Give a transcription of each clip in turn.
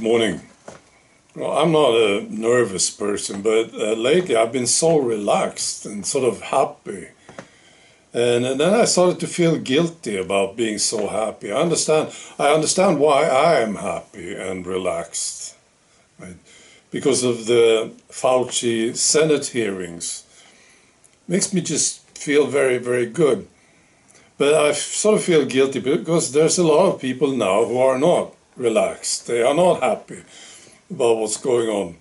morning. Well, I'm not a nervous person, but lately I've been so relaxed and sort of happy. And then I started to feel guilty about being so happy. I understand why I am happy and relaxed. Right? Because of the Fauci Senate hearings. Makes me just feel very, very good. But I sort of feel guilty because there's a lot of people now who are not relaxed. They are not happy about what's going on.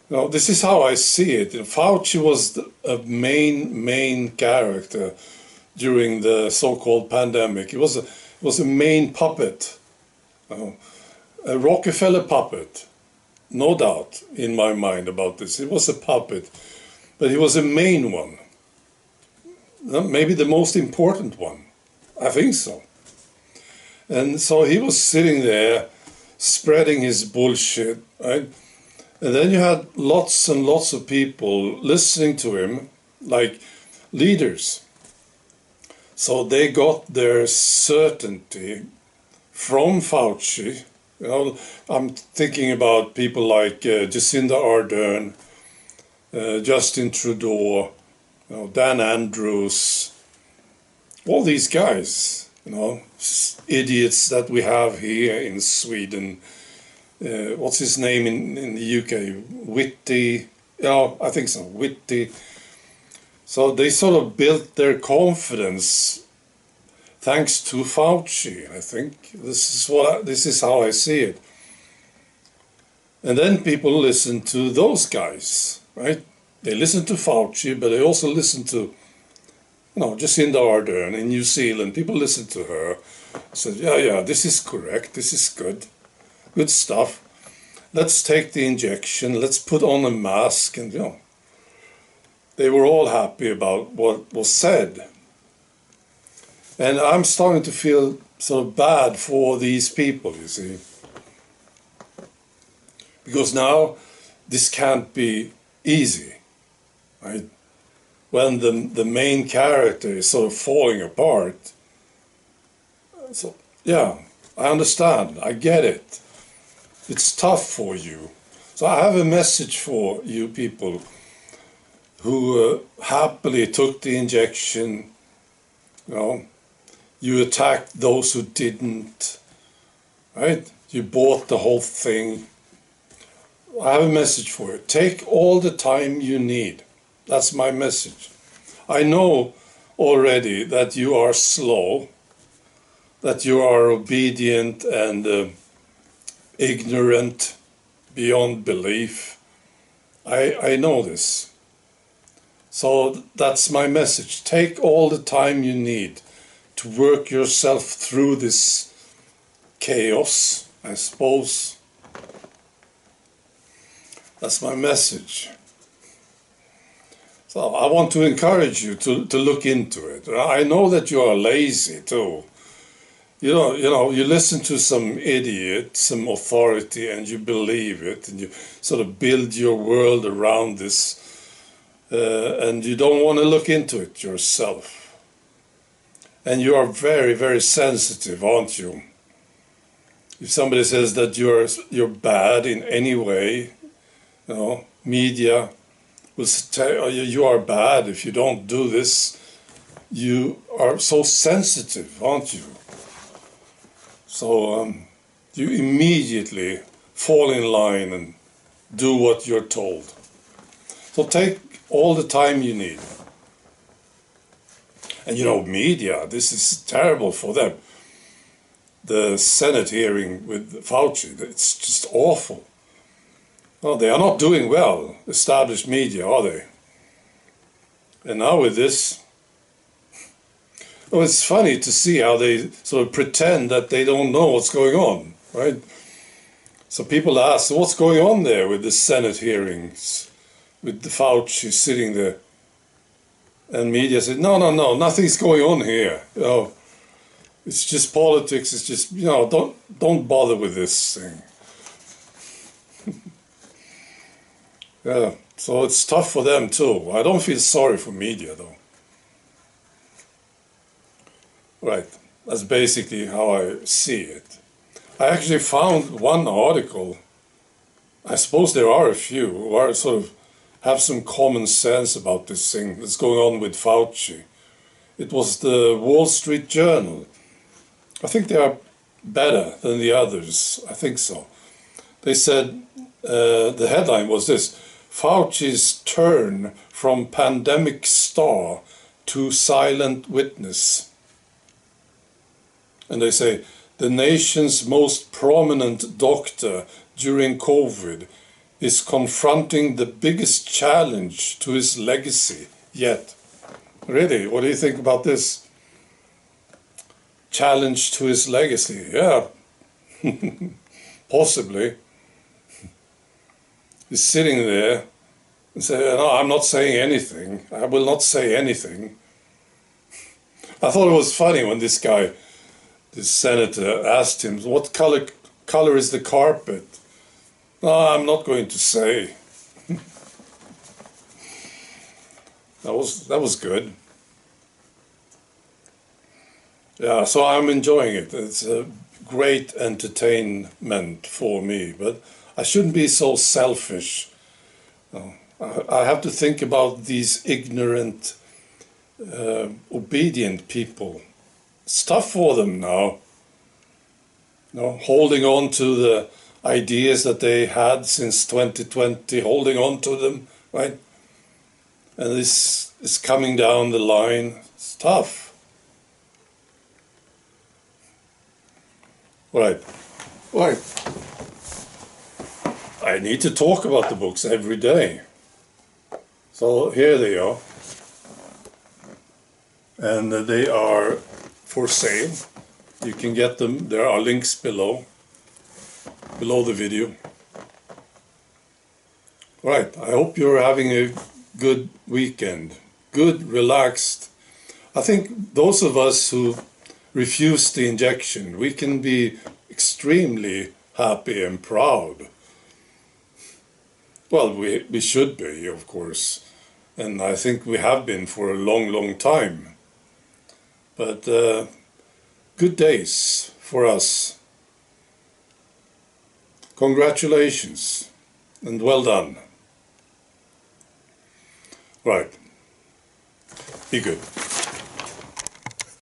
Now, this is how I see it. Fauci was a main character during the so-called pandemic. It was a main puppet, a Rockefeller puppet, no doubt in my mind about this. It was a puppet, but he was a main one. Maybe the most important one. I think so. And so he was sitting there spreading his bullshit, right? And then you had lots and lots of people listening to him, like leaders. So they got their certainty from Fauci. You know, I'm thinking about people like Jacinda Ardern, Justin Trudeau, Dan Andrews, all these guys, idiots that we have here in Sweden. What's his name in the UK? Whitty. Yeah, I think so. Whitty. So they sort of built their confidence thanks to Fauci. I think this is how I see it. And then people listen to those guys, right? They listen to Fauci, but they also listen to, Jacinda Ardern in New Zealand. People listen to her. Said, yeah, this is correct. This is good. Good stuff. Let's take the injection. Let's put on a mask. And, they were all happy about what was said. And I'm starting to feel sort of bad for these people, you see. Because now this can't be easy, right? When the main character is sort of falling apart. So, yeah, I understand. I get it. It's tough for you. So I have a message for you people who happily took the injection. You attacked those who didn't, right? You bought the whole thing. I have a message for you. Take all the time you need. That's my message. I know already that you are slow, that you are obedient and ignorant beyond belief. I know this. So that's my message. Take all the time you need to work yourself through this chaos, I suppose. That's my message. So I want to encourage you to look into it. I know that you are lazy too. You listen to some idiot, some authority, and you believe it, and you sort of build your world around this, and you don't want to look into it yourself. And you are very, very sensitive, aren't you? If somebody says that you're bad in any way, media will tell you are bad if you don't do this. You are so sensitive, aren't you? So you immediately fall in line and do what you're told. So take all the time you need. And media, this is terrible for them. The Senate hearing with Fauci, it's just awful. Well, they are not doing well, established media, are they? And now with this, it's funny to see how they sort of pretend that they don't know what's going on, right? So people ask, what's going on there with the Senate hearings, with the Fauci sitting there? And media said, no, nothing's going on here. It's just politics. It's just, don't bother with this thing. Yeah, so it's tough for them too. I don't feel sorry for media though. Right, that's basically how I see it. I actually found one article. I suppose there are a few who are sort of have some common sense about this thing that's going on with Fauci. It was the Wall Street Journal. I think they are better than the others. I think so. They said, the headline was this: Fauci's turn from pandemic star to silent witness. And they say, the nation's most prominent doctor during COVID is confronting the biggest challenge to his legacy yet. Really, what do you think about this? Challenge to his legacy, yeah. Possibly. He's sitting there and saying, no, I'm not saying anything. I will not say anything. I thought it was funny when this guy, this senator, asked him, what color is the carpet? No, I'm not going to say. That was good. Yeah, so I'm enjoying it. It's a great entertainment for me, but I shouldn't be so selfish. I have to think about these ignorant, obedient people. It's tough for them now. Holding on to the ideas that they had since 2020, holding on to them, right? And this is coming down the line. It's tough. Right. I need to talk about the books every day. So here they are. And they are for sale. You can get them. There are links below the video. Right. I hope you're having a good weekend. Good, relaxed. I think those of us who refuse the injection, we can be extremely happy and proud. Well, we should be, of course. And I think we have been for a long, long time. But good days for us. Congratulations and well done. Right. Be good.